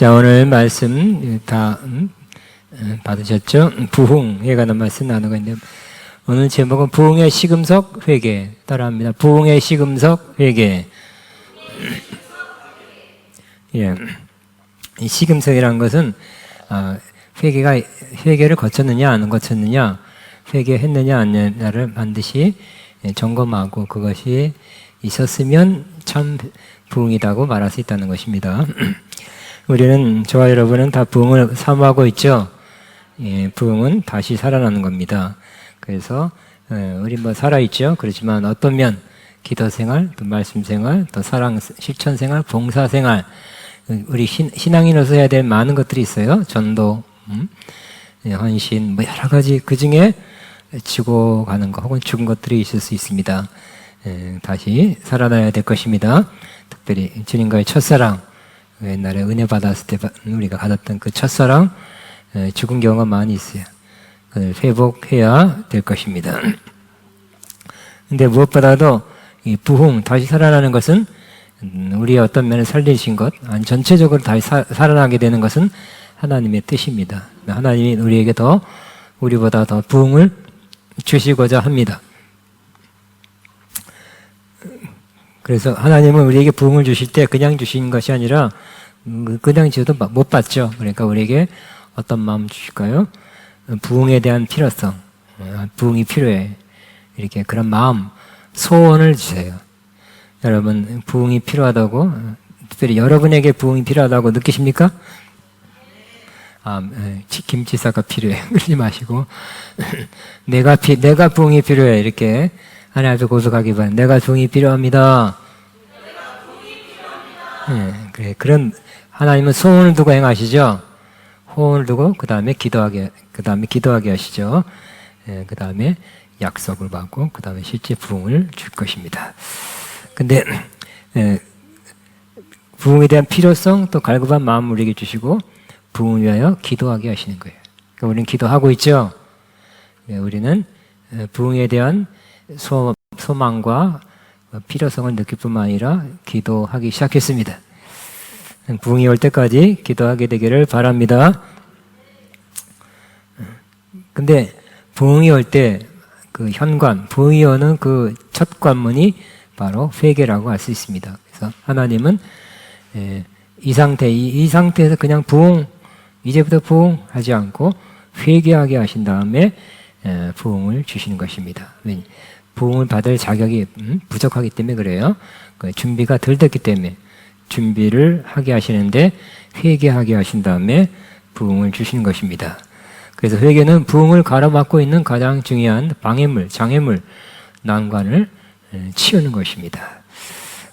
자, 오늘 말씀 다 받으셨죠? 부흥에 관한 말씀 나누고 있는데, 오늘 제목은 부흥의 시금석 회개. 따라합니다. 부흥의 시금석 회개. 예. 이 시금석이라는 것은 회개를 거쳤느냐 안 거쳤느냐, 회개했느냐 안 했느냐를 반드시 점검하고 그것이 있었으면 참 부흥이라고 말할 수 있다는 것입니다. 우리는, 저와 여러분은 다 부흥을 사모하고 있죠. 예, 부흥은 다시 살아나는 겁니다. 그래서 우리 살아있죠. 그렇지만 어떤 면, 기도 생활, 또 말씀 생활, 또 사랑 실천 생활, 봉사 생활, 우리 신앙인으로서 해야 될 많은 것들이 있어요. 전도, 헌신, 여러 가지 그 중에 지고 가는 것 혹은 죽은 것들이 있을 수 있습니다. 다시 살아나야 될 것입니다. 특별히 주님과의 첫사랑, 옛날에 은혜 받았을 때 우리가 가졌던 그 첫사랑, 죽은 경우가 많이 있어요. 그걸 회복해야 될 것입니다. 근데 무엇보다도 이 부흥, 다시 살아나는 것은 우리의 어떤 면을 살리신 것, 아니 전체적으로 다시 살아나게 되는 것은 하나님의 뜻입니다. 하나님이 우리에게 우리보다 더 부흥을 주시고자 합니다. 그래서 하나님은 우리에게 부흥을 주실 때 그냥 주신 것이 아니라 그냥 줘도 못 받죠. 그러니까 우리에게 어떤 마음 주실까요? 부흥에 대한 필요성, 부흥이 필요해, 이렇게 그런 마음, 소원을 주세요. 여러분, 부흥이 필요하다고, 특별히 여러분에게 부흥이 필요하다고 느끼십니까? 김치사가 필요해. 그러지 마시고 내가 부흥이 필요해, 이렇게 하나님 앞에 고백하기 바랍니다. 내가 부흥이 필요합니다. 그래, 그런 하나님은 소원을 두고 행하시죠. 호언을 두고 그 다음에 기도하게 하시죠. 그 다음에 약속을 받고 그 다음에 실제 부흥을 줄 것입니다. 근데 부흥에 대한 필요성, 또 갈급한 마음을 우리에게 주시고 부흥을 위하여 기도하게 하시는 거예요. 그러니까 우리는 기도하고 있죠. 우리는 부흥에 대한 소망과 필요성을 느낄 뿐만 아니라 기도하기 시작했습니다. 부흥이 올 때까지 기도하게 되기를 바랍니다. 근데 부흥이 올 때 그 현관, 부흥이 오는 그 첫 관문이 바로 회개라고 할 수 있습니다. 그래서 하나님은 이 상태에서 그냥 이제부터 부흥하지 않고 회개하게 하신 다음에 부흥을 주시는 것입니다. 부흥을 받을 자격이 부족하기 때문에 그래요. 준비가 덜 됐기 때문에 준비를 하게 하시는데 회개하게 하신 다음에 부흥을 주시는 것입니다. 그래서 회개는 부흥을 가로막고 있는 가장 중요한 방해물, 장애물, 난관을 치우는 것입니다.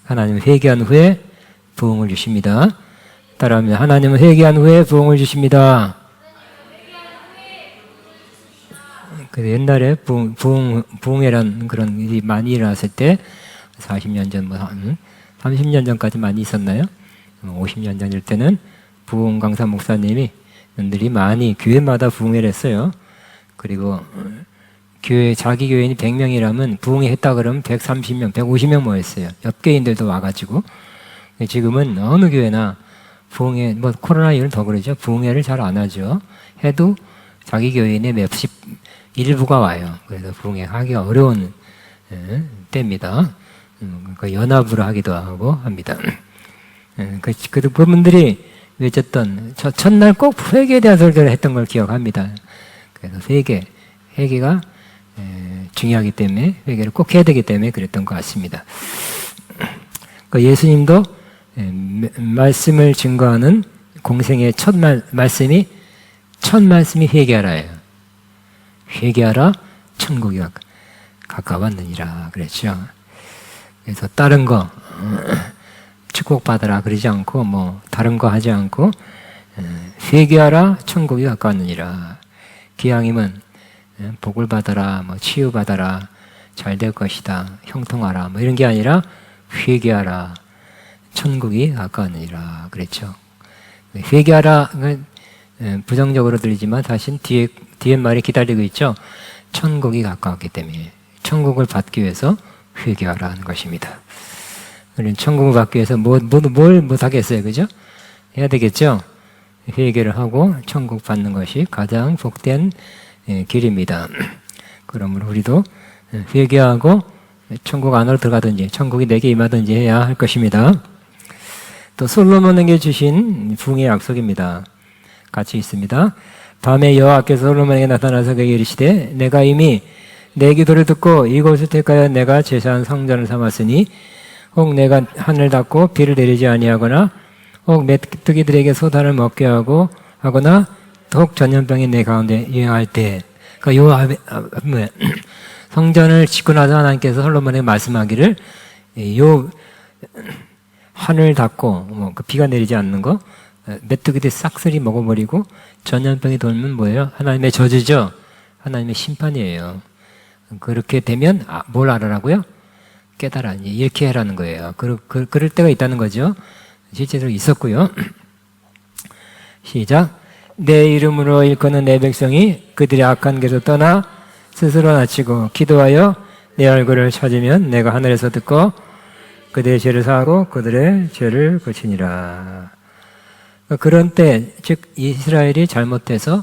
하나님은 회개한 후에 부흥을 주십니다. 따라하면 하나님은 회개한 후에 부흥을 주십니다. 옛날에 부흥회란 그런 일이 많이 일어났을 때 40년 전, 30년 전까지 많이 있었나요? 50년 전일 때는 부흥 강사 목사님이 들이 많이 교회마다 부흥회를 했어요. 그리고 자기 교인이 100명이라면 부흥회 했다 그러면 130명, 150명 모였어요. 옆교인들도 와가지고. 지금은 어느 교회나 부흥회, 코로나 이후는 더 그러죠. 부흥회를 잘 안 하죠. 해도 자기 교인의 일부가 와요. 그래서 부흥회 하기가 어려운 때입니다. 연합으로 하기도 하고 합니다. 그분들이 외쳤던 첫날 꼭 회개에 대한 설교를 했던 걸 기억합니다. 그래서 회개가 중요하기 때문에 회개를 꼭 해야 되기 때문에 그랬던 것 같습니다. 예수님도 말씀을 증거하는 공생의 첫 말씀이 회개하라예요. 회개하라, 천국이 가까웠느니라 그랬죠. 그래서 다른 거 축복받아라 그러지 않고 다른 거 하지 않고 회개하라, 천국이 가까웠느니라. 기왕이면 복을 받아라, 치유받아라, 잘 될 것이다, 형통하라, 이런 게 아니라 회개하라, 천국이 가까웠느니라 그랬죠. 회개하라 부정적으로 들리지만 사실 뒤에 말이 기다리고 있죠. 천국이 가까웠기 때문에 천국을 받기 위해서 회개하라 하는 것입니다. 우리는 천국을 받기 위해서 뭘 못하겠어요. 그죠? 해야 되겠죠? 회개를 하고 천국 받는 것이 가장 복된 길입니다. 그러므로 우리도 회개하고 천국 안으로 들어가든지 천국이 내게 임하든지 해야 할 것입니다. 또 솔로몬에게 주신 부흥의 약속입니다. 같이 있습니다. 밤에 여호와께서 솔로몬에게 나타나서 그에게 이르시되 내가 이미 내 기도를 듣고 이곳을 택하여 내가 제사한 성전을 삼았으니 혹 내가 하늘 닫고 비를 내리지 아니하거나 혹 메뚜기들에게 소단을 먹게 하거나 혹 전염병이 내 가운데 유행할 때, 그러니까 성전을 짓고 나서 하나님께서 솔로몬에게 말씀하기를 하늘 닫고 그 비가 내리지 않는 거, 메뚜기들 싹쓸이 먹어버리고 전염병이 돌면 뭐예요? 하나님의 저주죠. 하나님의 심판이에요. 그렇게 되면 뭘 알아라고요? 깨달아. 이렇게 해라는 거예요. 그럴 때가 있다는 거죠. 실제로 있었고요. 시작. 내 이름으로 일컫는 내 백성이 그들의 악한 길에서 떠나 스스로 낮추고 기도하여 내 얼굴을 찾으면 내가 하늘에서 듣고 그들의 죄를 사하고 그들의 죄를 고치니라. 그런 때, 즉 이스라엘이 잘못해서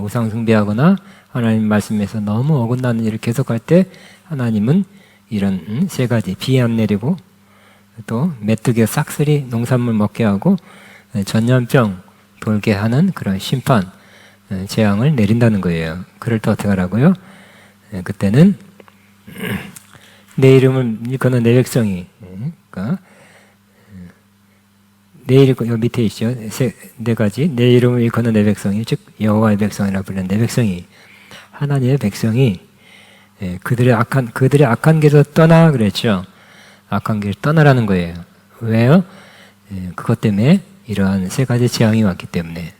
우상 숭배하거나 하나님 말씀에서 너무 어긋나는 일을 계속할 때 하나님은 이런 세 가지, 비 안 내리고 또 메뚜기가 싹쓸이 농산물 먹게 하고 전염병 돌게 하는 그런 심판, 재앙을 내린다는 거예요. 그럴 때 어떻게 하라고요? 그때는 내 이름을 일컫는 내 백성이, 그러니까 내 이름, 여기 밑에 있죠. 네 가지. 내 이름을 일컫는 내 백성이, 즉 여호와의 백성이라 부르는 내 백성이, 하나님의 백성이 그들의 악한 길에서 떠나 그랬죠. 악한 길을 떠나라는 거예요. 왜요? 그것 때문에 이러한 세 가지 재앙이 왔기 때문에.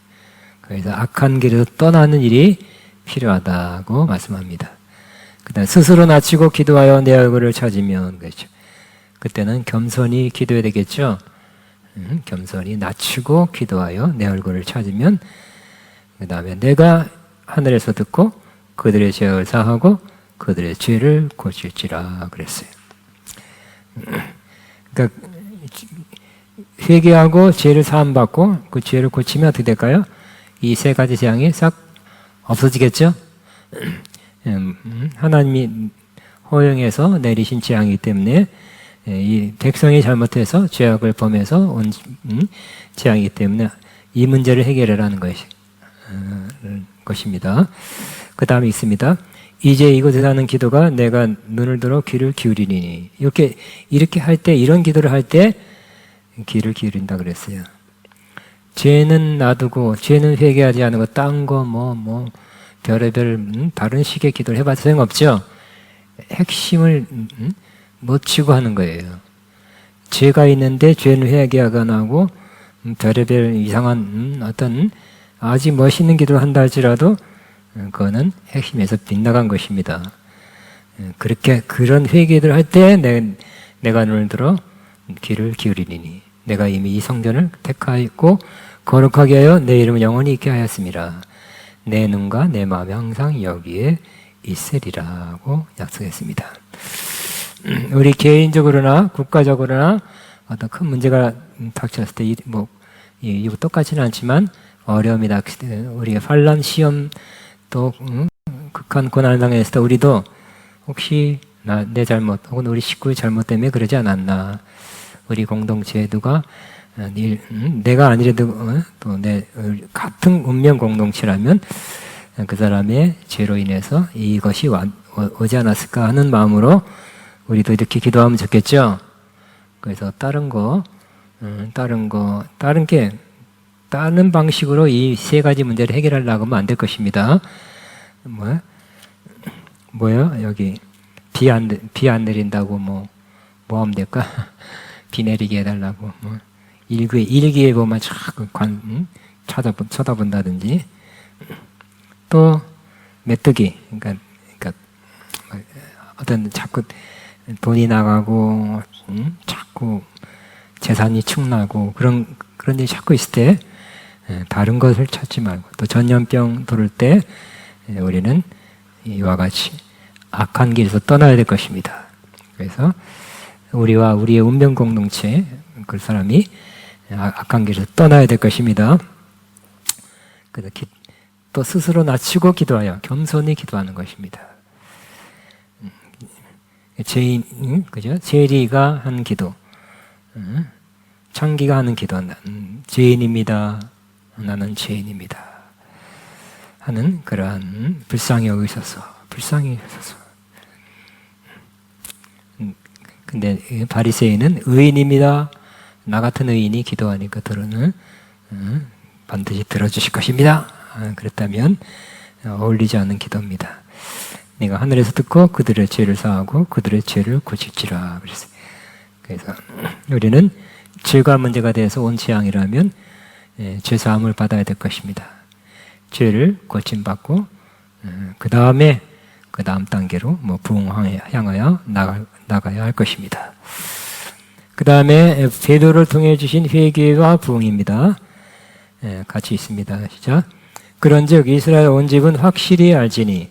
그래서 악한 길에서 떠나는 일이 필요하다고 말씀합니다. 그다음 스스로 낮추고 기도하여 내 얼굴을 찾으면, 그렇죠. 그때는 겸손히 기도해야 되겠죠. 겸손히 낮추고 기도하여 내 얼굴을 찾으면, 그 다음에 내가 하늘에서 듣고 그들의 죄를 사하고 그들의 죄를 고칠지라 그랬어요. 그러니까 회개하고 죄를 사함받고 그 죄를 고치면 어떻게 될까요? 이 세 가지 재앙이 싹 없어지겠죠? 하나님이 허용해서 내리신 재앙이기 때문에 이 백성이 잘못해서 죄악을 범해서 온 재앙이기 때문에 이 문제를 해결하라는 것입니다. 그 다음에 있습니다. 이제 이곳에 사는 기도가 내가 눈을 들어 귀를 기울이니, 이렇게 할 때, 이런 기도를 할 때 귀를 기울인다 그랬어요. 죄는 놔두고 죄는 회개하지 않고 딴 거 별의별 다른 식의 기도를 해봐도 소용없죠. 핵심을 놓치고 하는 거예요. 죄가 있는데 죄는 회개하지 않고 별의별 이상한 어떤 아주 멋있는 기도를 한다 할지라도 그거는 핵심에서 빗나간 것입니다. 그런 회개를 할 때 내가 눈을 들어 귀를 기울이니 내가 이미 이 성전을 택하였고 거룩하게 하여 내 이름을 영원히 있게 하였습니다. 내 눈과 내 마음이 항상 여기에 있으리라고 약속했습니다. 우리 개인적으로나 국가적으로나 어떤 큰 문제가 닥쳤을 때 이거 똑같지는 않지만 어려움이 닥칠 때 우리가 환난 시험 또 극한 고난을 당했을 때 우리도 혹시 내 잘못 혹은 우리 식구의 잘못 때문에 그러지 않았나, 우리 공동체에 누가 내가 아니래도 또 내 같은 운명 공동체라면 그 사람의 죄로 인해서 이것이 오지 않았을까 하는 마음으로 우리도 이렇게 기도하면 좋겠죠. 그래서 다른 방식으로 이 세 가지 문제를 해결하려고 하면 안 될 것입니다. 뭐요? 여기 비 안 내린다고 뭐 하면 될까? 비 내리게 해달라고 일기에 보면 자꾸 쳐다본다든지, 또 메뚜기, 그러니까 어떤 자꾸 돈이 나가고 자꾸 재산이 축나고 그런 일이 자꾸 있을 때 다른 것을 찾지 말고, 또 전염병 돌을 때 우리는 이와 같이 악한 길에서 떠나야 될 것입니다. 그래서 우리와 우리의 운명 공동체 그 사람이 악한 길에서 떠나야 될 것입니다. 또 스스로 낮추고 기도하여 겸손히 기도하는 것입니다. 그죠? 제리가 한 기도, 창기가 하는 기도, 나는 죄인입니다. 나는 죄인입니다. 하는 그러한 불쌍히 여기셔서. 근데 바리새인은 의인입니다. 나 같은 의인이 기도하니까 반드시 들어주실 것입니다. 그렇다면 어울리지 않은 기도입니다. 내가 하늘에서 듣고 그들의 죄를 사하고 그들의 죄를 고칠지라 그랬어요. 그래서 우리는 죄가 문제가 돼서 온 재앙이라면 죄 사함을 받아야 될 것입니다. 죄를 고침받고 그 다음 단계로 부흥 향하여 나가야 할 것입니다. 그 다음에 베드로를 통해 주신 회개와 부흥입니다. 같이 있습니다. 시작. 그런즉 이스라엘 온 집은 확실히 알지니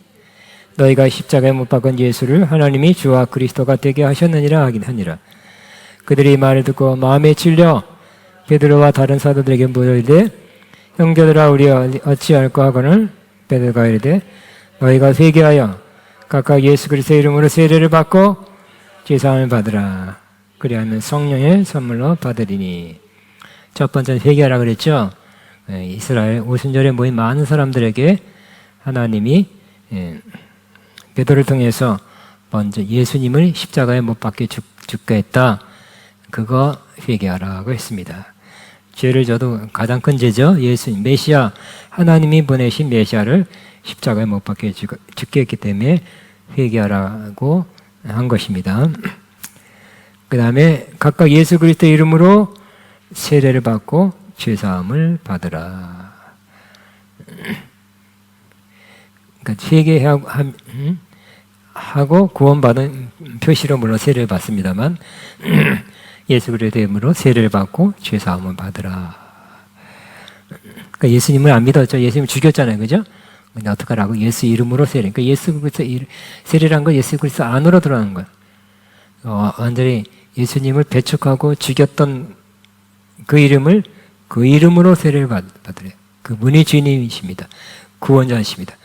너희가 십자가에 못 박은 예수를 하나님이 주와 그리스도가 되게 하셨느니라 하긴 하니라. 그들이 말을 듣고 마음에 찔려 베드로와 다른 사도들에게 모여 이르되 형제들아 우리 어찌할까 하거늘 베드로가 이르되 너희가 회개하여 각각 예수 그리스도의 이름으로 세례를 받고 죄사함을 받으라. 그리하면 성령의 선물로 받으리니. 첫 번째는 회개하라 그랬죠. 이스라엘 오순절에 모인 많은 사람들에게 하나님이 베드로를 통해서 먼저 예수님을 십자가에 못 박게 죽게 했다. 그거 회개하라고 했습니다. 죄를 져도 가장 큰 죄죠. 예수님 메시아, 하나님이 보내신 메시아를 십자가에 못 박게 죽게 했기 때문에 회개하라고 한 것입니다. 그 다음에 각각 예수 그리스도의 이름으로 세례를 받고 죄사함을 받으라. 그러니까 회개하고 구원받은 표시로 물론 세례를 받습니다만 예수 그리스도의 이름으로 세례를 받고 죄사함을 받으라. 그러니까 예수님을 안 믿었죠. 예수님을 죽였잖아요, 그죠? 근데 어떡하라고? 예수 이름으로 세례. 그러니까 예수 그리스도 세례란 건 예수 그리스도 안으로 들어가는 거예요. 완전히 예수님을 배척하고 죽였던 그 이름으로 세례를 받으래요. 그분이 주님이십니다. 구원자이십니다.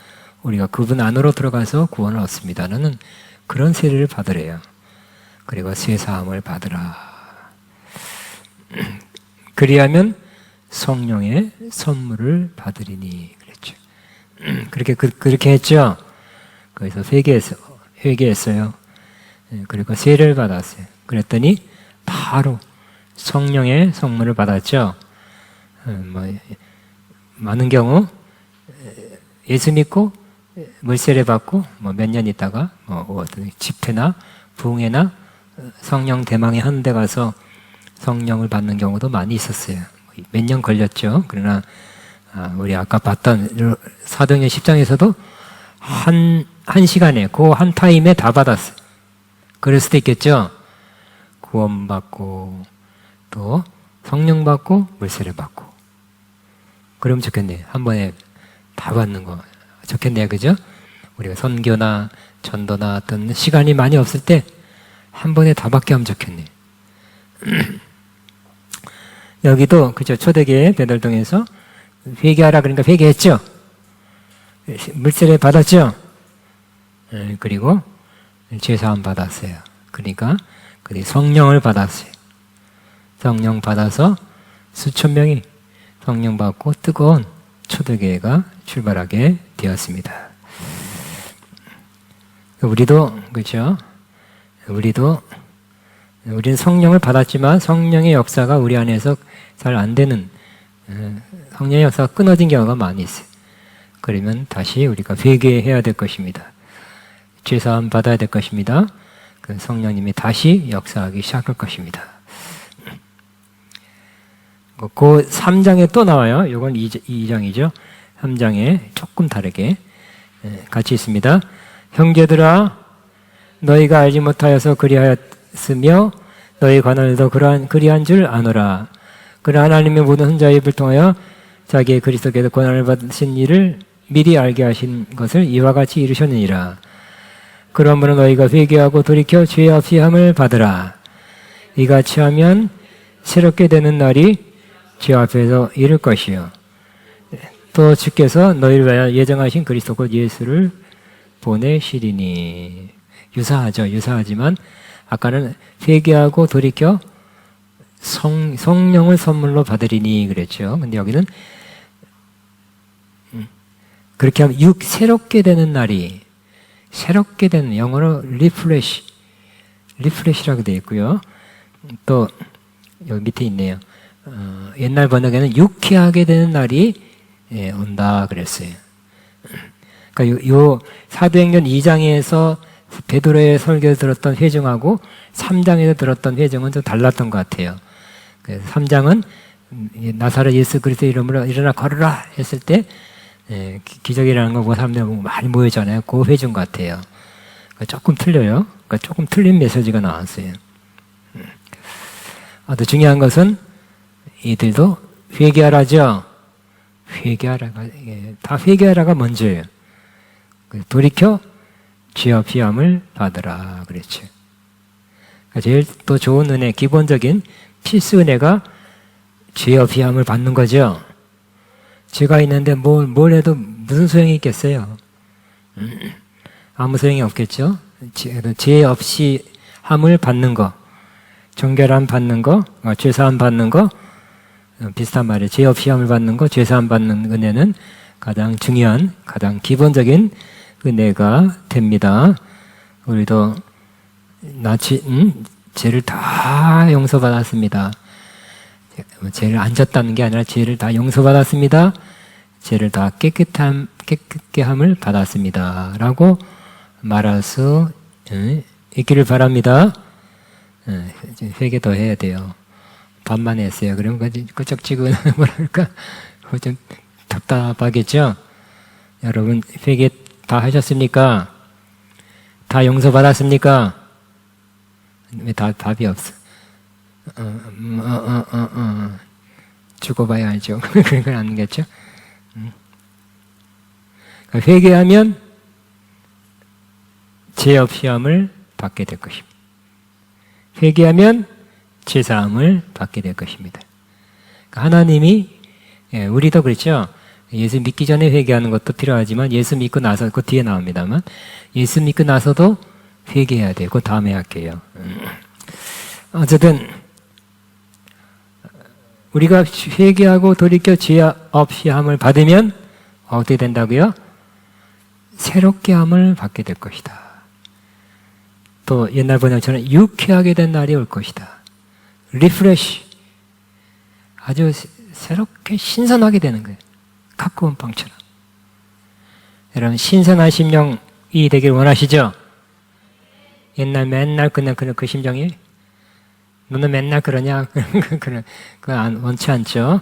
우리가 그분 안으로 들어가서 구원을 얻습니다라는 그런 세례를 받으래요. 그리고 쇠사함을 받으라. 그리하면 성령의 선물을 받으리니 그랬죠. 그렇게 했죠. 그래서 회개했어요. 그리고 세례를 받았어요. 그랬더니 바로 성령의 선물을 받았죠. 많은 경우 예수 믿고 물세례 받고 몇 년 있다가 어떤 집회나 부흥회나 성령 대망의 한 데 가서 성령을 받는 경우도 많이 있었어요. 몇 년 걸렸죠. 그러나 우리 아까 봤던 사도행전 10장에서도 한 시간에 그 한 타임에 다 받았어요. 그럴 수도 있겠죠. 구원받고 또 성령 받고 물세례 받고 그러면 좋겠네요. 한 번에 다 받는 거 좋겠네요. 그죠? 우리가 선교나 전도나 어떤 시간이 많이 없을 때 한 번에 다 받게 하면 좋겠네요. 여기도 그죠? 초대교회 베들동에서 회개하라 그러니까 회개했죠. 물세례 받았죠. 그리고 죄사함 받았어요. 그러니까 성령을 받았어요. 성령 받아서 수천 명이 성령 받고 뜨거운 초대교회가 출발하게 되었습니다. 우리도 그렇죠. 우리는 성령을 받았지만 성령의 역사가 우리 안에서 잘 안 되는 성령의 역사가 끊어진 경우가 많이 있어요. 그러면 다시 우리가 회개해야 될 것입니다. 죄사함 받아야 될 것입니다. 그 성령님이 다시 역사하기 시작할 것입니다. 그 3장에 또 나와요. 이건 2장이죠. 3장에 조금 다르게 같이 있습니다. 형제들아 너희가 알지 못하여서 그리하였으며 너희 관원에도 그리한 줄 아노라. 그러나 하나님의 모든 선자의 입을 통하여 자기의 그리스도께서 권한을 받으신 일을 미리 알게 하신 것을 이와 같이 이루셨느니라. 그러므로 너희가 회개하고 돌이켜 죄 없이 함을 받으라. 이같이 하면 새롭게 되는 날이 죄 앞에서 이를 것이요 또 주께서 너희를 위하여 예정하신 그리스도 곧 예수를 보내시리니. 유사하죠. 유사하지만 아까는 회개하고 돌이켜 성령을 선물로 받으리니 그랬죠. 근데 여기는 그렇게 하면 새롭게 되는 날이, 새롭게 되는, 영어로 리프레시라고 되어 있고요. 또 여기 밑에 있네요. 옛날 번역에는 유쾌하게 되는 날이 온다 그랬어요. 그러니까 요 사도행전 2장에서 베드로의 설교 들었던 회중하고 3장에서 들었던 회중은 좀 달랐던 것 같아요. 3장은 나사렛 예수 그리스도 이름으로 일어나 걸으라 했을 때 기적이라는 거 뭐 사람들 많이 모이잖아요. 그 회중 같아요. 그러니까 조금 틀려요. 그러니까 조금 틀린 메시지가 나왔어요. 또 중요한 것은 이들도 회개하라죠. 다 회개하라가 먼저예요. 돌이켜 죄와 피함을 받으라 그랬죠. 그러니까 제일 또 좋은 은혜, 기본적인 필수 은혜가 죄와 피함을 받는 거죠. 죄가 있는데 뭘 해도 무슨 소용이 있겠어요? 아무 소용이 없겠죠. 죄 없이 함을 받는 거, 정결함 받는 거, 죄사함 받는 거, 비슷한 말이에요. 죄 없이 함을 받는 거, 죄사함 받는 은혜는 가장 중요한, 가장 기본적인 은혜가 됩니다. 우리도 죄를 다 용서받았습니다. 죄를 안 졌다는 게 아니라 죄를 다 용서받았습니다. 죄를 다 깨끗게 함을 받았습니다. 라고 말할 수 있기를 바랍니다. 회개 더 해야 돼요. 반만 했어요. 그러면 끄적지고 뭐랄까 좀 답답하겠죠? 여러분 회개 다 하셨습니까? 다 용서받았습니까? 왜 답이 없어? 죽어봐야 알죠. 그런 건 아니겠죠? 그러니까 회개하면 죄 없이 함을 받게 될 것입니다. 회개하면 죄사함을 받게 될 것입니다. 그러니까 하나님이 우리도 그렇죠. 예수 믿기 전에 회개하는 것도 필요하지만 예수 믿고 나서 그 뒤에 나옵니다만 예수 믿고 나서도 회개해야 돼요. 그 다음에 할게요. 어쨌든 우리가 회개하고 돌이켜 죄 없이 함을 받으면 어떻게 된다고요? 새롭게 함을 받게 될 것이다. 또 옛날 번역처럼 유쾌하게 된 날이 올 것이다. 리프레시. 아주 새롭게 신선하게 되는 거예요. 가까운 빵처럼. 여러분 신선한 심령이 되길 원하시죠? 옛날 맨날 그냥 그 심정이 너는 맨날 그러냐? 그건 원치 않죠.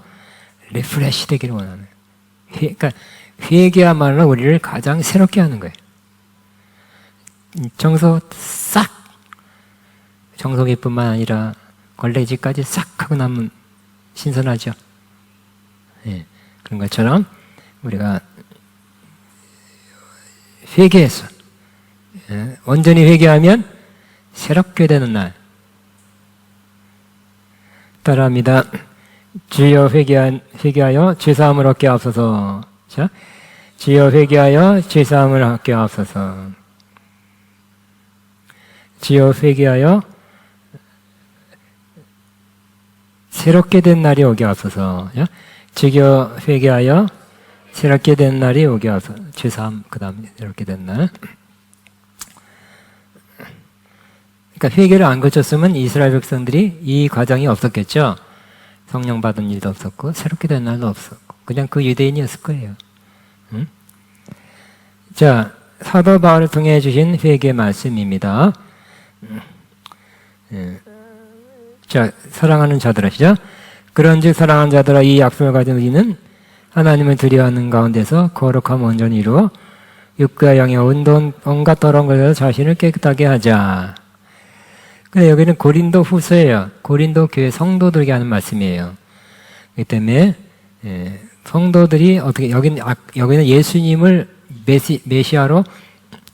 리프레시 되기를 원하는. 그러니까 회개야말로 우리를 가장 새롭게 하는 거예요. 청소 싹, 청소기뿐만 아니라 걸레질까지 싹 하고 나면 신선하죠. 예, 그런 것처럼 우리가 회개해서 온전히 회개하면 새롭게 되는 날. 따라합니다. 주여 회개하여 죄사함을 얻게 하옵소서. 자, 주여 회개하여 죄사함을 얻게 하옵소서. 주여 회개하여 새롭게 된 날이 오게 하옵소서. 주여 회개하여 새롭게 된 날이 오게 하옵소서. 죄사함 그 다음에 새롭게 된 날. 그러니까 회개를 안 거쳤으면 이스라엘 백성들이 이 과정이 없었겠죠. 성령 받은 일도 없었고 새롭게 된 날도 없었고 그냥 그 유대인이었을 거예요. 응? 자, 사도 바울을 통해 주신 회개 말씀입니다. 자, 사랑하는 자들아, 시작. 그런즉 사랑하는 자들아, 이 약속을 가진 우리는 하나님을 두려워하는 가운데서 거룩함 온전히 이루어 육과 영의 온갖 더러운 것에서 자신을 깨끗하게 하자. 근데 여기는 고린도 후서예요. 고린도 교회 성도들에게 하는 말씀이에요. 그렇기 때문에 성도들이 어떻게 여기는 예수님을 메시아로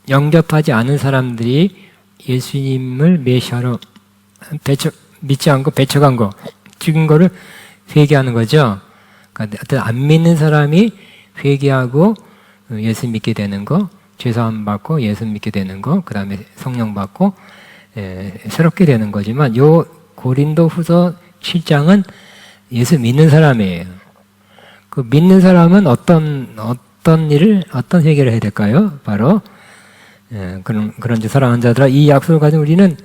영접하지 않은 사람들이 예수님을 메시아로 믿지 않고 배척한 거, 죽인 거를 회개하는 거죠. 그러니까 안 믿는 사람이 회개하고 예수 믿게 되는 거, 죄사함 받고 예수 믿게 되는 거, 그 다음에 성령 받고 새롭게 되는 거지만 요 고린도후서 7장은 예수 믿는 사람이에요. 그 믿는 사람은 어떤 회개를 해야 될까요? 바로 그런지 사랑하는 자들아, 이 약속을 가진 우리는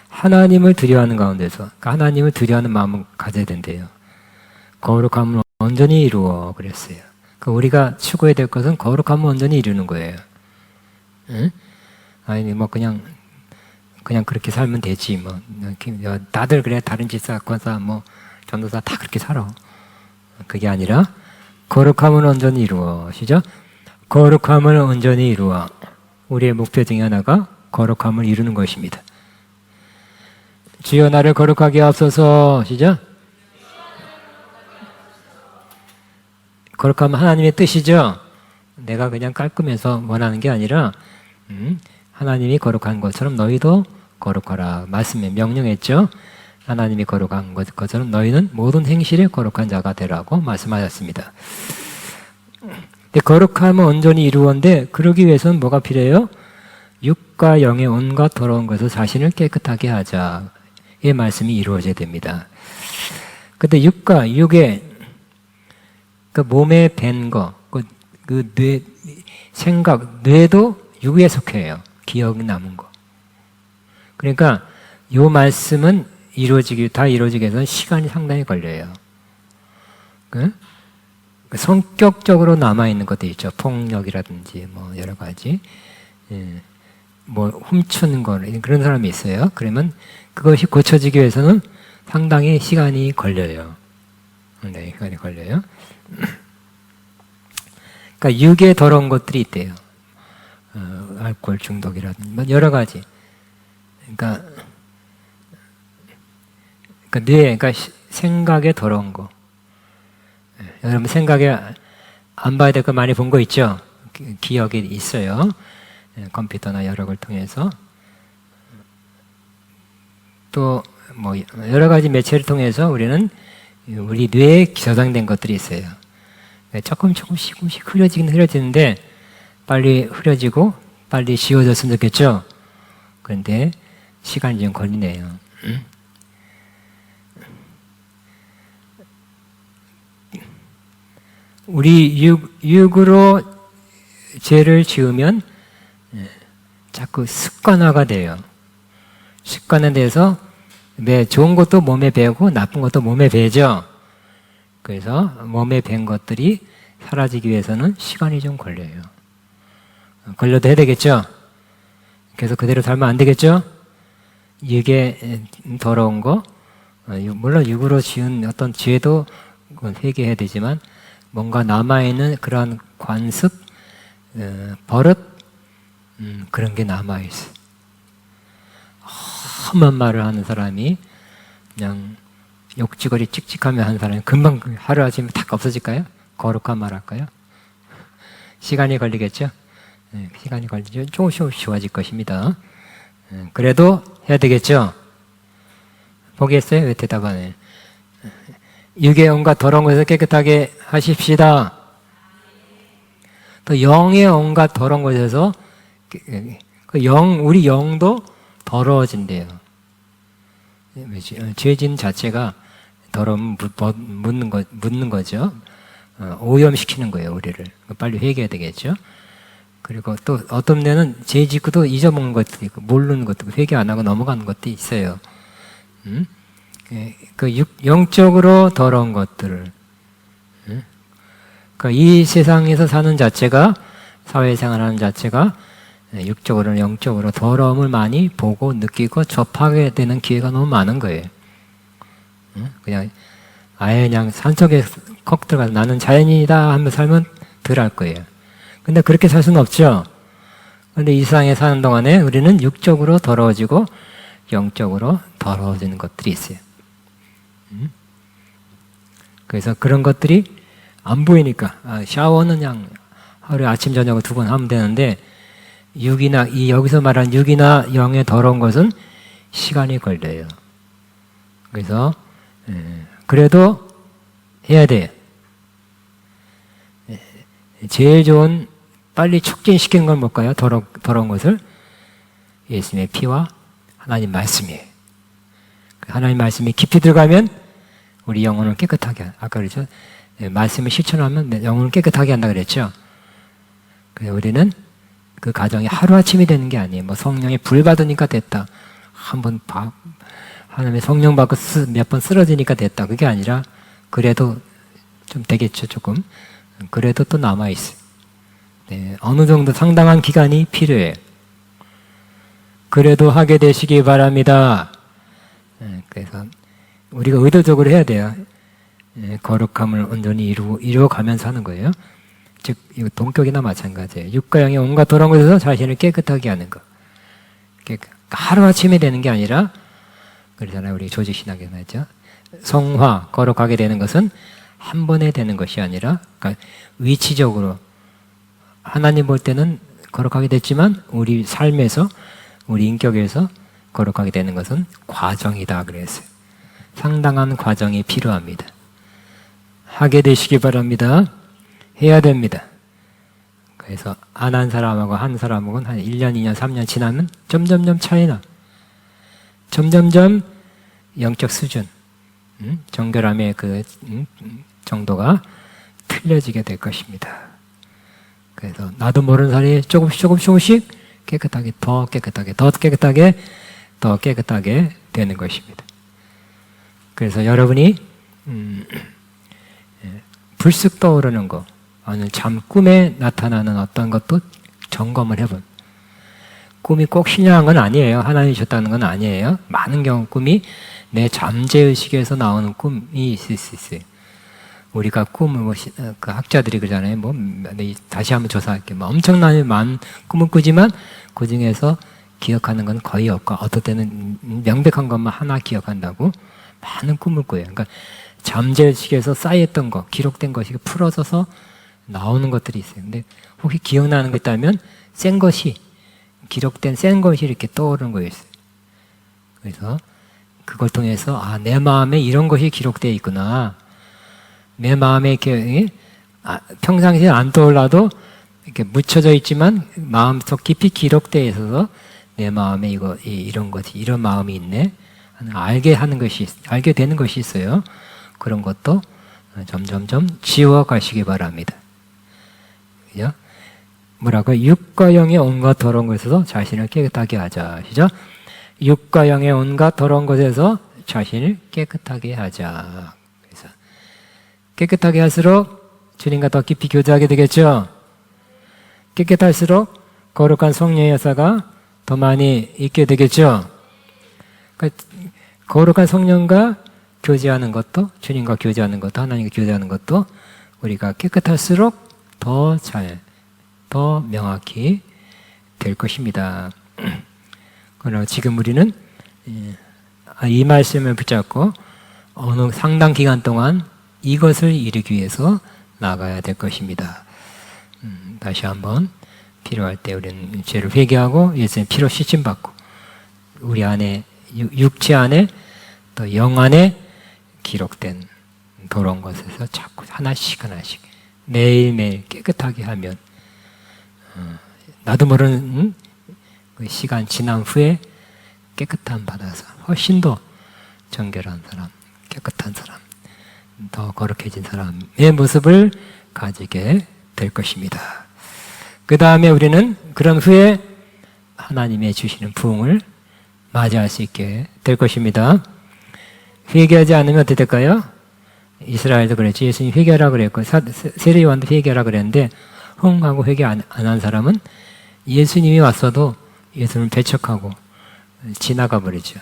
하나님을 두려워하는 가운데서, 그러니까 하나님을 두려워하는 마음을 가져야 된대요. 거룩함을 온전히 이루어 그랬어요. 그러니까 우리가 추구해야 될 것은 거룩함을 온전히 이루는 거예요. 응? 아니 뭐 그냥 그렇게 살면 되지 뭐. 다들 그래, 다른 집사, 권사, 뭐 전도사 다 그렇게 살아. 그게 아니라 거룩함을 온전히 이루어. 시죠? 거룩함을 온전히 이루어. 우리의 목표 중에 하나가 거룩함을 이루는 것입니다. 주여 나를 거룩하게 하옵소서. 시죠? 거룩함은 하나님의 뜻이죠. 내가 그냥 깔끔해서 원하는 게 아니라 하나님이 거룩한 것처럼 너희도 거룩하라. 말씀에 명령했죠. 하나님이 거룩한 것처럼 너희는 모든 행실에 거룩한 자가 되라고 말씀하셨습니다. 근데 거룩함은 온전히 이루었는데 그러기 위해서는 뭐가 필요해요? 육과 영의 온갖 더러운 것을 자신을 깨끗하게 하자. 이 말씀이 이루어져야 됩니다. 근데 육의 그 몸에 밴 거, 그 뇌, 생각, 뇌도 육에 속해요. 기억이 남은 거. 그러니까 요 말씀은 다 이루어지기 위해서는 시간이 상당히 걸려요. 성격적으로 남아있는 것도 있죠. 폭력이라든지, 뭐, 여러 가지. 뭐, 훔치는 거, 그런 사람이 있어요. 그러면 그것이 고쳐지기 위해서는 상당히 시간이 걸려요. 네, 시간이 걸려요. 그러니까 육에 더러운 것들이 있대요. 알코올 중독이라든지, 뭐, 여러 가지. 그러니까 그러니까 생각에 더러운 거. 여러분 생각에 안 봐야 될 거 많이 본 거 있죠? 기억이 있어요. 컴퓨터나 여러 걸 통해서. 또 뭐 여러 가지 매체를 통해서 우리는 우리 뇌에 저장된 것들이 있어요. 조금씩 흐려지는데 빨리 흐려지고 빨리 지워졌으면 좋겠죠? 그런데 시간이 좀 걸리네요. 우리 육으로 죄를 지으면 자꾸 습관화가 돼요. 습관에 대해서 좋은 것도 몸에 배고 나쁜 것도 몸에 배죠. 그래서 몸에 밴 것들이 사라지기 위해서는 시간이 좀 걸려요. 걸려도 해야 되겠죠? 그래서 그대로 살면 안 되겠죠? 육에 더러운 거, 물론 육으로 지은 어떤 죄도 회개해야 되지만 뭔가 남아있는 그러한 관습, 버릇, 그런 게 남아있어요. 험한 말을 하는 사람이 그냥 욕지거리 찍찍하며 하는 사람이 금방 하루아침에 탁 없어질까요? 거룩한 말 할까요? 시간이 걸리겠죠? 시간이 걸리죠. 조금씩 좋아질 것입니다. 그래도 해야 되겠죠? 보겠어요? 왜 대답 안 해요? 육의 온갖 더러운 것을 깨끗하게 하십시다. 또 영의 온갖 더러운 것에서 우리 영도 더러워진대요. 죄진 자체가 더러움 묻는 거죠. 오염시키는 거예요, 우리를. 빨리 회개해야 되겠죠. 그리고 또 어떤 데는 죄 짓고도 잊어먹는 것도 있고 모르는 것도 있고 회개 안 하고 넘어가는 것도 있어요. 영적으로 더러운 것들을, 그러니까 이 세상에서 사는 자체가, 사회생활하는 자체가 육적으로는 영적으로 더러움을 많이 보고 느끼고 접하게 되는 기회가 너무 많은 거예요. 그냥 아예 그냥 산속에 콕 들어가서 나는 자연인이다 하면서 살면 덜 할 거예요. 근데 그렇게 살 수는 없죠. 근데 이 세상에 사는 동안에 우리는 육적으로 더러워지고 영적으로 더러워지는 것들이 있어요. 그래서 그런 것들이 안 보이니까 샤워는 그냥 하루에 아침 저녁을 2번 하면 되는데 여기서 말하는 육이나 영의 더러운 것은 시간이 걸려요. 그래서 그래도 해야 돼요. 제일 좋은 빨리 촉진시키는 건 뭘까요? 더러운 것을 예수님의 피와 하나님 말씀이에요. 하나님 말씀이 깊이 들어가면 우리 영혼을 깨끗하게 아까 그랬죠? 말씀을 실천하면 영혼을 깨끗하게 한다 그랬죠? 그래서 우리는 그 과정이 하루아침이 되는 게 아니에요. 뭐 성령의 불 받으니까 됐다. 하나님의 성령 받고 몇 번 쓰러지니까 됐다. 그게 아니라 그래도 좀 되겠죠, 조금. 그래도 또 남아있어요. 네, 어느 정도 상당한 기간이 필요해요. 그래도 하게 되시기 바랍니다. 그래서 우리가 의도적으로 해야 돼요. 거룩함을 온전히 이루어가면서 하는 거예요. 즉, 이거 동격이나 마찬가지예요. 육과 영의 온갖 더러운 것에서 자신을 깨끗하게 하는 것. 하루아침에 되는 게 아니라, 그러잖아요. 우리 조직신학에서 했죠. 성화, 거룩하게 되는 것은 한 번에 되는 것이 아니라, 그러니까 위치적으로 하나님 볼 때는 거룩하게 됐지만 우리 삶에서, 우리 인격에서 거룩하게 되는 것은 과정이다 그랬어요. 상당한 과정이 필요합니다. 하게 되시기 바랍니다. 해야 됩니다. 그래서 안 한 사람하고 한 사람하고는 한 1년, 2년, 3년 지나면 점점점 차이나. 점점점 영적 수준, 정결함의 그 정도가 틀려지게 될 것입니다. 그래서 나도 모르는 사이에 조금씩 깨끗하게, 더 깨끗하게, 더 깨끗하게, 더 깨끗하게 되는 것입니다. 그래서 여러분이 불쑥 떠오르는 거, 어느 꿈에 나타나는 어떤 것도 점검을 해본. 꿈이 꼭 신령한 건 아니에요. 하나님이 줬다는 건 아니에요. 많은 경우 꿈이 내 잠재의식에서 나오는 꿈이 있을 수 있어요. 우리가 꿈을 그 학자들이 그러잖아요. 다시 한번 조사할게요. 엄청나게 많은 꿈을 꾸지만 그 중에서 기억하는 건 거의 없고 어떨 때는 명백한 것만 하나 기억한다고 많은 꿈을 꿔요. 그러니까 잠재의식에서 쌓였던 거, 기록된 것이 풀어져서 나오는 것들이 있어요. 근데 혹시 기억나는 거 있다면 센 것이, 기록된 센 것이 이렇게 떠오르는 거였어요. 그래서 그걸 통해서 내 마음에 이런 것이 기록되어 있구나. 내 마음에 이렇게 평상시에 안 떠올라도 이렇게 묻혀져 있지만 마음속 깊이 기록되어 있어서 내 마음에 이런 것이, 이런 마음이 있네. 알게 되는 것이 있어요. 그런 것도 점점점 지워가시기 바랍니다. 그죠? 뭐라고? 육과 영의 온갖 더러운 것에서 자신을 깨끗하게 하자. 시죠? 육과 영의 온갖 더러운 것에서 자신을 깨끗하게 하자. 그래서 깨끗하게 할수록 주님과 더 깊이 교제하게 되겠죠? 깨끗할수록 거룩한 성령의 역사가 더 많이 있게 되겠죠? 그러니까 거룩한 성령과 교제하는 것도, 주님과 교제하는 것도, 하나님과 교제하는 것도 우리가 깨끗할수록 더 명확히 될 것입니다. 그러나 지금 우리는 이 말씀을 붙잡고 어느 상당 기간 동안 이것을 이루기 위해서 나가야 될 것입니다. 다시 한번 필요할 때 우리는 죄를 회개하고 예수님의 피로 씻임받고 우리 안에, 육체 안에 또 영 안에 기록된 더러운 것에서 자꾸 하나씩 매일매일 깨끗하게 하면 나도 모르는 그 시간 지난 후에 깨끗함 받아서 훨씬 더 정결한 사람, 깨끗한 사람, 더 거룩해진 사람의 모습을 가지게 될 것입니다. 그 다음에 우리는 그런 후에 하나님의 주시는 부흥을 맞이할 수 있게 될 것입니다. 회개하지 않으면 어떻게 될까요? 이스라엘도 그랬지. 예수님 회개하라 그랬고 세례 요한도 회개하라 그랬는데 흥하고 회개 안 한 사람은 예수님이 왔어도 예수님을 배척하고 지나가 버리죠.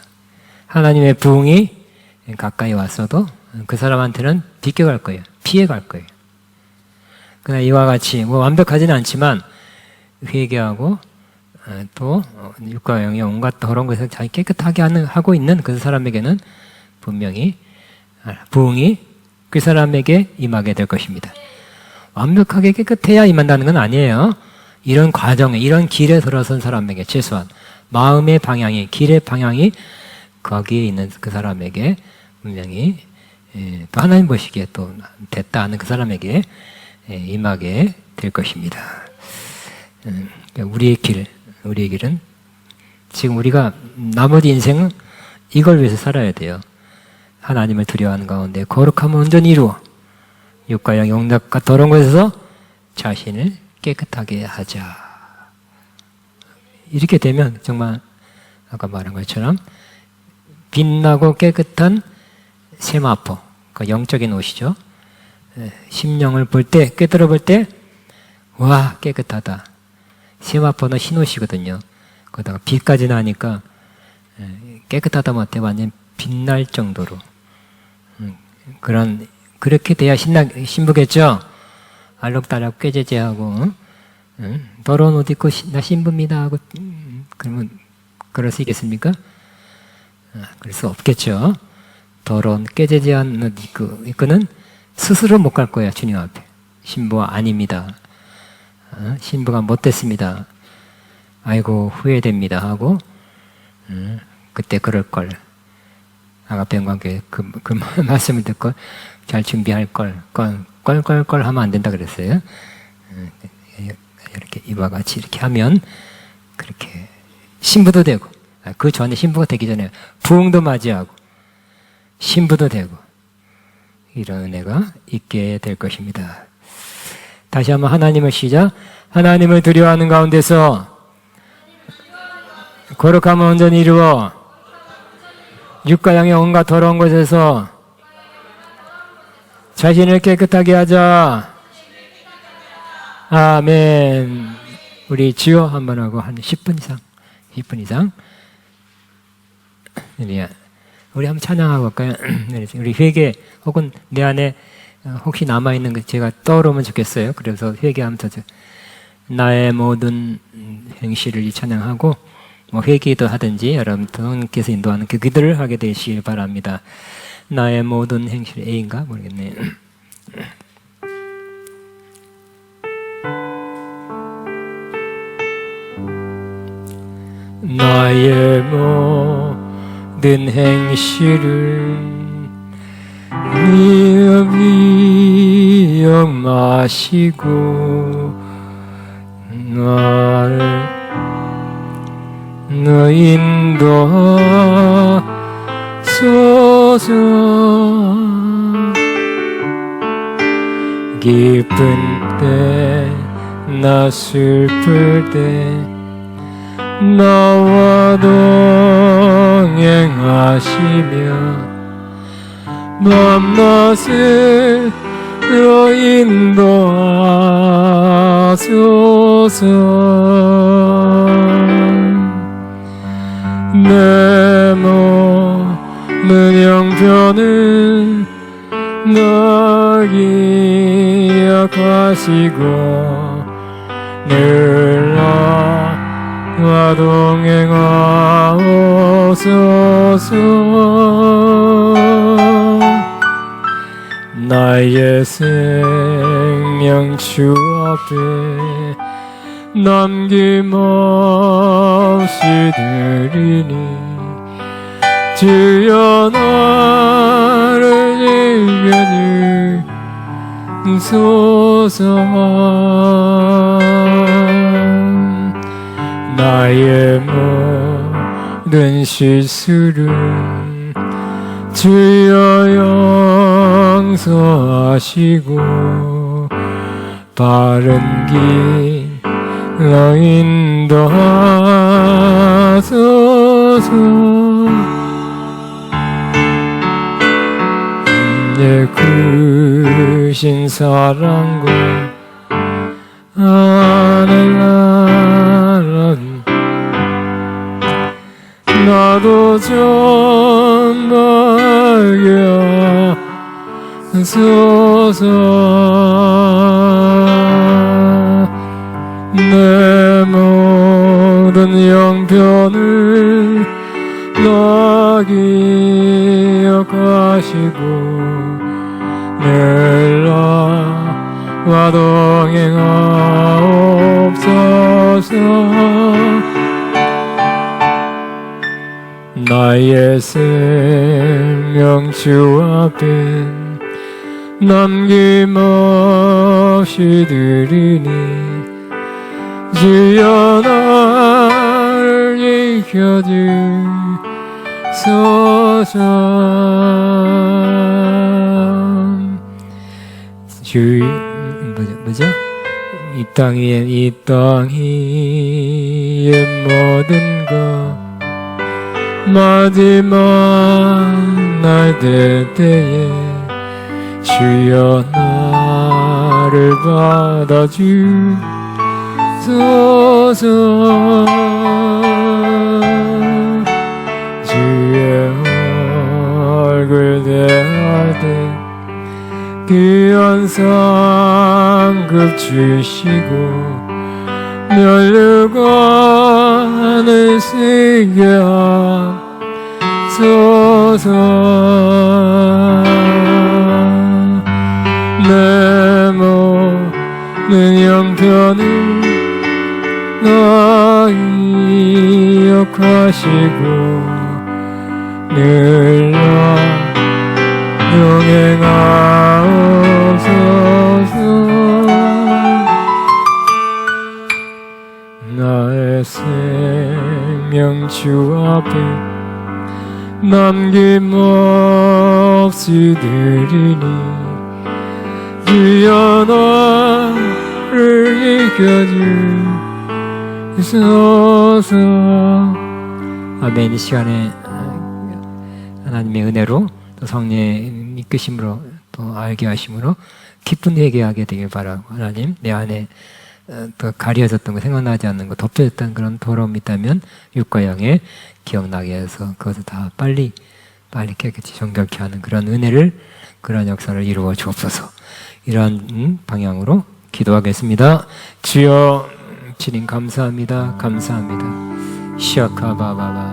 하나님의 부흥이 가까이 왔어도 그 사람한테는 비껴갈 거예요. 피해갈 거예요. 그러나 이와 같이 완벽하지는 않지만 회개하고 또 육과 영의 온갖 더러운 것을 잘 깨끗하게 하고 있는 그 사람에게는 분명히 부흥이 그 사람에게 임하게 될 것입니다. 완벽하게 깨끗해야 임한다는 건 아니에요. 이런 과정에, 이런 길에 들어선 사람에게 최소한 마음의 방향이, 길의 방향이 거기에 있는 그 사람에게 분명히 또 하나님 보시기에 또 됐다 하는 그 사람에게 임하게 될 것입니다. 우리의 길은 지금 우리가 나머지 인생은 이걸 위해서 살아야 돼요. 하나님을 두려워하는 가운데 거룩함을 온전히 이루어 육과 영, 영락과 더러운 것에서 자신을 깨끗하게 하자. 이렇게 되면 정말 아까 말한 것처럼 빛나고 깨끗한 세마포, 그 영적인 옷이죠. 심령을 볼 때, 깨달아 볼 때, 와, 깨끗하다. 세마포는 흰 옷이거든요. 거기다가 빛까지 나니까 깨끗하다 못해 완전 빛날 정도로 그렇게 돼야 신부겠죠. 알록달록 꾀죄죄하고 더러운 옷 입고 나 신부입니다 하고 그러면 그럴 수 있겠습니까? 그럴 수 없겠죠. 더러운 꾀죄죄한 옷 입고는 스스로 못 갈 거야. 주님 앞에. 신부가 아닙니다. 신부가 못됐습니다. 아이고 후회됩니다 하고 그때 그럴 걸. 아가페인관계 그 말씀을 듣고 잘 준비할 걸 껄껄껄 하면 안 된다 그랬어요. 이렇게 이와 같이 이렇게 하면 그렇게 신부도 되고 그 전에 신부가 되기 전에 부흥도 맞이하고 신부도 되고 이런 은혜가 있게 될 것입니다. 다시 한번 하나님을 시작. 하나님을 두려워하는 가운데서 거룩함을 온전히 이루어 육과 영의 온갖 더러운 것에서 자신을 깨끗하게 하자. 아멘. 우리 주여 한번 하고 한 10분 이상 우리 한번 찬양하고 갈까요? 우리 회개 혹은 내 안에 혹시 남아있는 거 제가 떠오르면 좋겠어요. 그래서 회개하면서 나의 모든 행실을 찬양하고 뭐 회개도 하든지 여러분께서 인도하는 그 기도를 하게 되시길 바랍니다. 나의 모든 행실 A인가 모르겠네요. 나의 모든 행실을 미역 마시고 나를 인도하소서. 기쁜 때 나 슬플 때 나와 동행하시며 밤낮으로 인도하소서. 내 몸은 형편을 나 기억하시고 늘 나와 동행하옵소서. 나의 생명 주 앞에 남김없이 드리니 주여 나를 지켜주소서. 나의 모든 실수를 주여 용서하시고 바른 길로 인도하소서. 내 크신 사랑과 하늘나라를 나도 좀 알게 하소서. 내 모든 영편을 나 기억하시고 늘 나와 동행하옵소서. 나의 생명 주 앞에 남김없이 없이 드리니 주여 나를 이겨주소서. 뭐죠? 이 땅 위에 모든 것 마지막 날 될 때에 주여 나를 받아주소서. 주의 얼굴 대할 때 귀한 상급 주시고 멸류관을 쓰게 하소서. 내 모든 형편을 나 기억하시고 늘 영행하옵소서. 나의 생명 주 앞에 남김없이 드리니 주여 나를 이겨주소서. 아멘. 이 시간에 하나님의 은혜로 또 성령의 이끄심으로 또 알게 하심으로 기쁜 회개하게 되길 바라고, 하나님 내 안에 또 가려졌던 거, 생각나지 않는 거, 덮여졌던 그런 더러움이 있다면 육과 영에 기억나게 해서 그것을 다 빨리 깨끗이 정결케 하는 그런 은혜를, 그런 역사를 이루어 주옵소서. 이러한 방향으로 기도하겠습니다. 주여, 주님 감사합니다. 감사합니다. 시아카바바바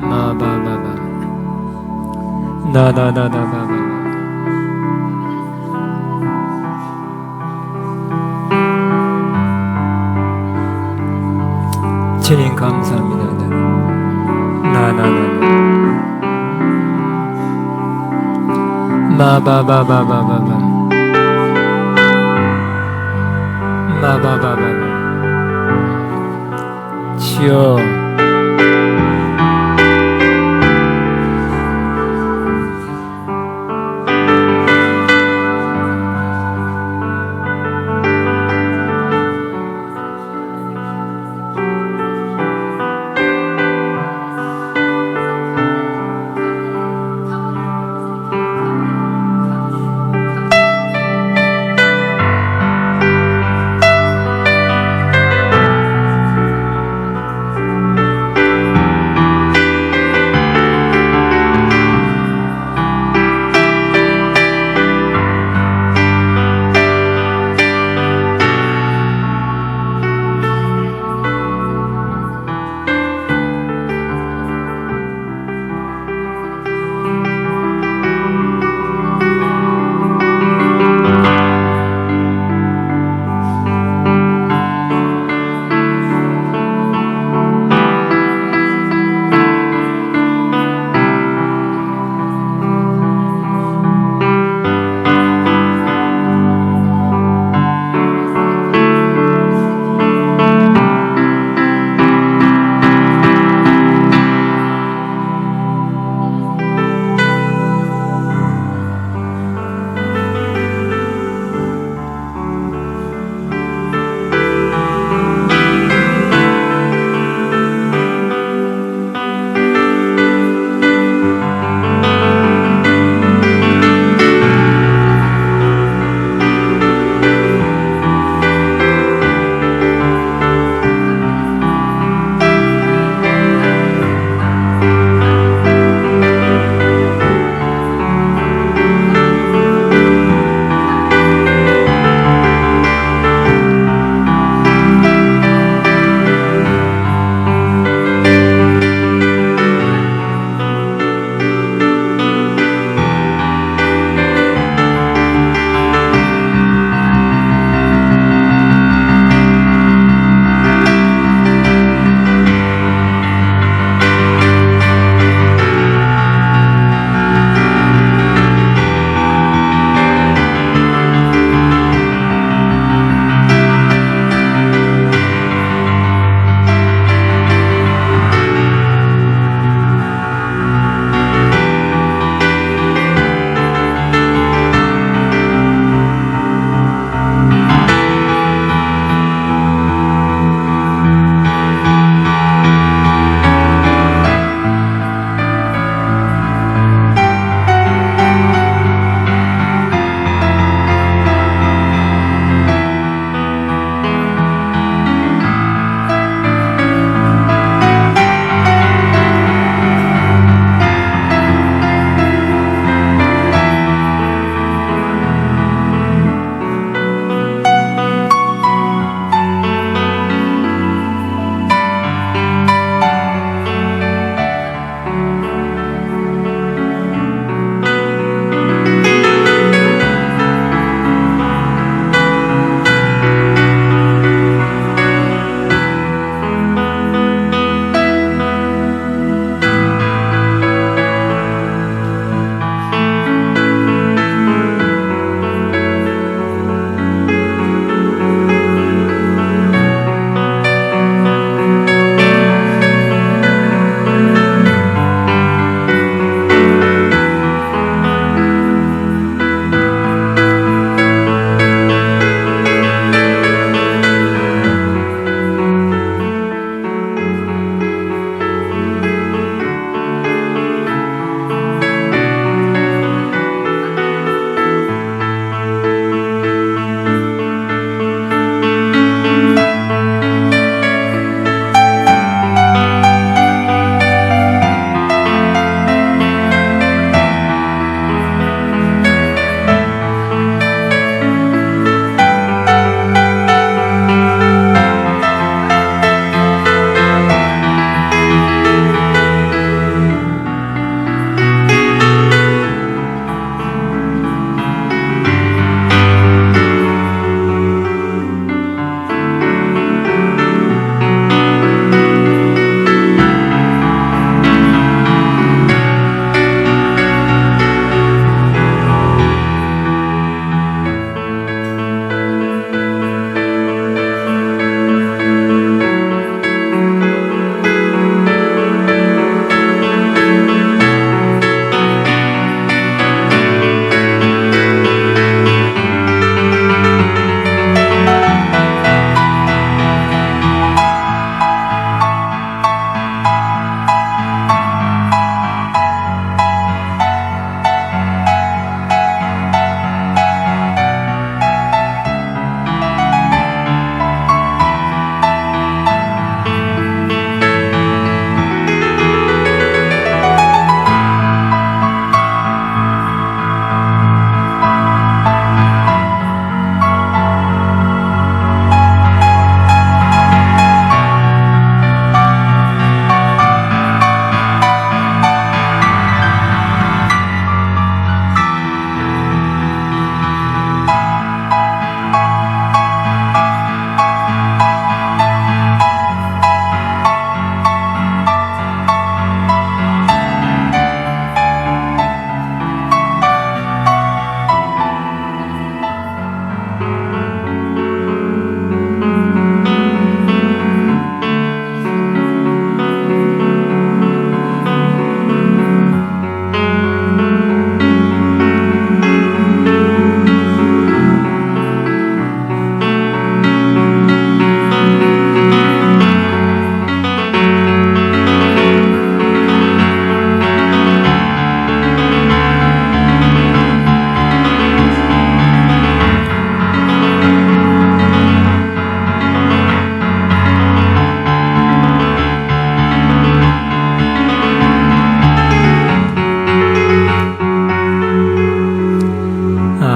마바바바 나나나나바바 주님 감사합니다. 나나나 마바바바바바바 마바바바바 주여,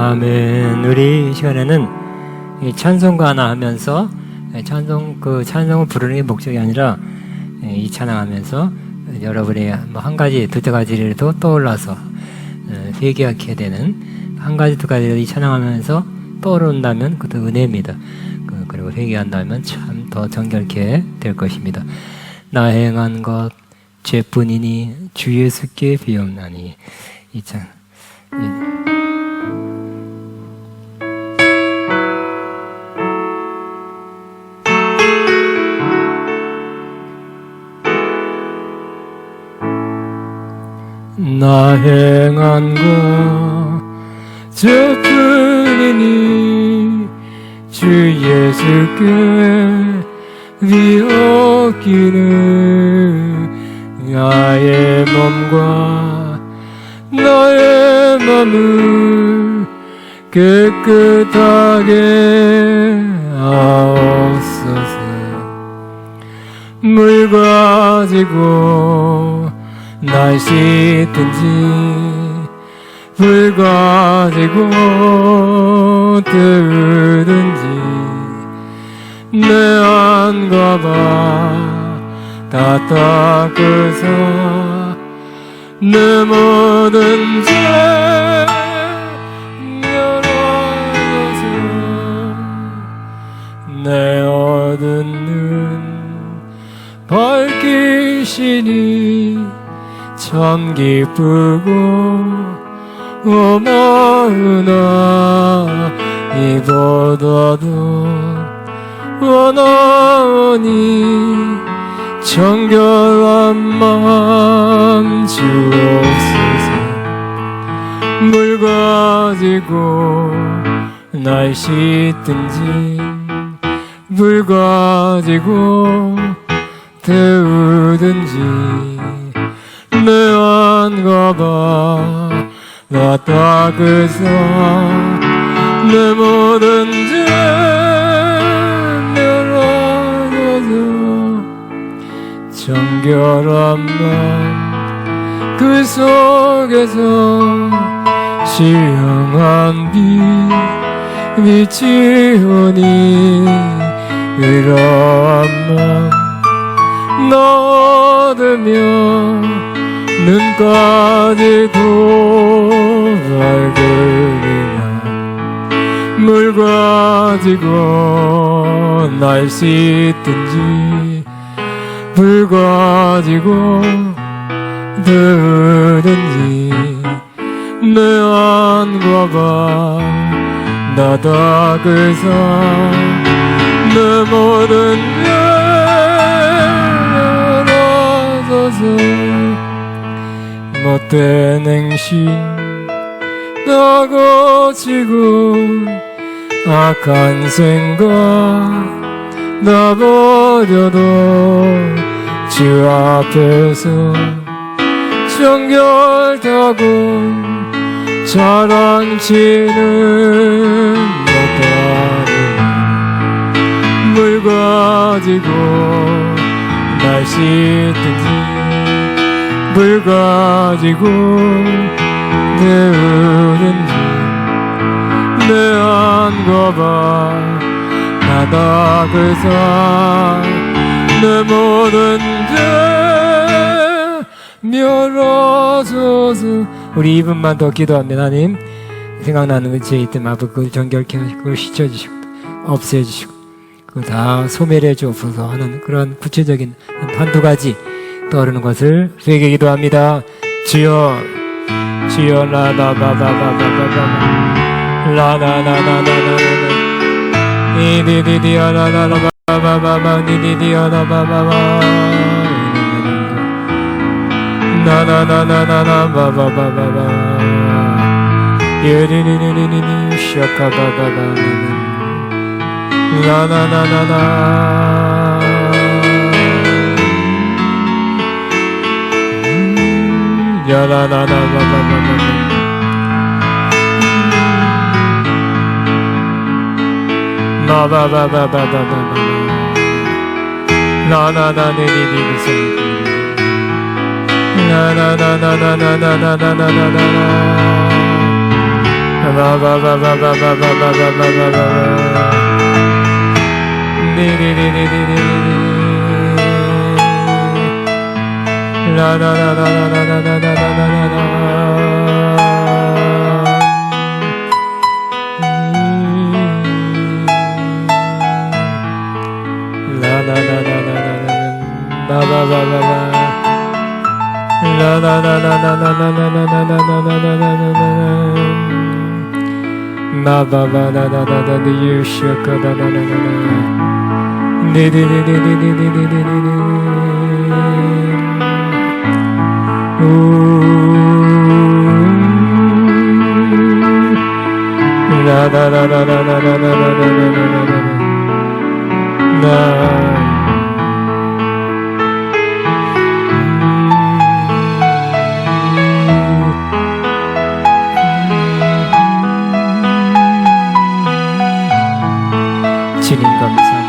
아멘. 우리 시간에는 이 찬송가 하나 하면서 찬송을 부르는 게 목적이 아니라 이 찬양하면서 여러분이 뭐 한 가지, 두세 가지라도 떠올라서 회개하게 되는 한 가지, 두 가지라도 이 찬양하면서 떠오른다면 그것도 은혜입니다. 그리고 회개한다면 참 더 정결케 될 것입니다. 나 행한 것 죄뿐이니 주 예수께 비옵나니. 이 찬. 나 행한 것 죄뿐이니 주 예수께 비옵기는 나의 몸과 나의 맘을 깨끗하게 하옵소서. 물 가지고 날 씻든지 불 가지고 뜨든지 내 안과 다 닦으소. 내 모든 죄 열어줘서 내 어두운 눈 밝히시니 참 기쁘고 고마우나 이보다도 원하오니 정결한 마음 주옵소서. 물 가지고 날 씻든지 불 가지고 태우든지 내 안과 다 닦으소. 내 모든 죄 정결한 맘 그 속에서 시영한 빛이 오니 이러한 맘 너 얻으며 눈까지도 밝으리라. 물 가지고 날 씻든지 불 가지고 뜨든지 내 안과 다 닦으소. 내 모든 죄 열어줘서 못된 행실 다 고치고 악한 생각 나 버려도 주 앞에서 정결하고 자랑치는 못하리라. 물 가지고 날 씻든지 불 가지고 태우든지 내 안과 다 닦으소. 내 모든 죄 멸하소서. 우리 2분만 더 기도합니다. 하나님, 생각나는 그 죄 있든 마부 그걸 정결케 하시고 그걸 씻어주시고 없애주시고 그걸 다 소멸해 주옵소서 하는 그런 구체적인 한두 가지 떠오르는 것을 회개 기도합니다. 주여 주여 라라바바바바바바 라라라라라라라 이디디디아라라라 바바바바 니디디아라바바바 나나나나나나 바바바바바 예리리리리리 샤카바바바 나나나나나 야라라라바바바바 마바바바바바바바 나나나네리리리세 나나나나나나나나나나나나 주님 감사합니다.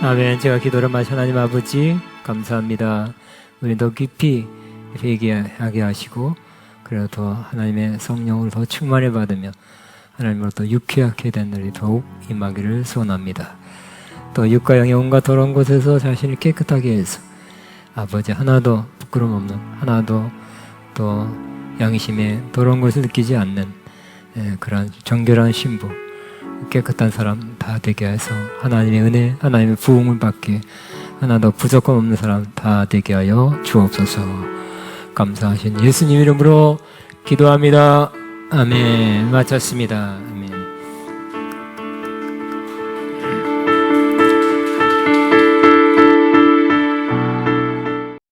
아멘. 제가 기도를 마치 하나님 아버지 감사합니다. 우리 더 깊이 회개하게 하시고 그리고 더 하나님의 성령을 더 충만히 받으며 하나님으로 더 유쾌하게 된 날이 더욱 임하기를 소원합니다. 또 육과 영의 온갖 더러운 곳에서 자신을 깨끗하게 해서 아버지 하나도 부끄럼 없는 하나도 또 양심에 더러운 것을 느끼지 않는 그런 정결한 신부 깨끗한 사람 다 되게 해서 하나님의 은혜 하나님의 부흥을 받게 하나도 부족함 없는 사람 다 되게 하여 주옵소서. 감사하신 예수님 이름으로 기도합니다. 아멘. 마쳤습니다. 아멘.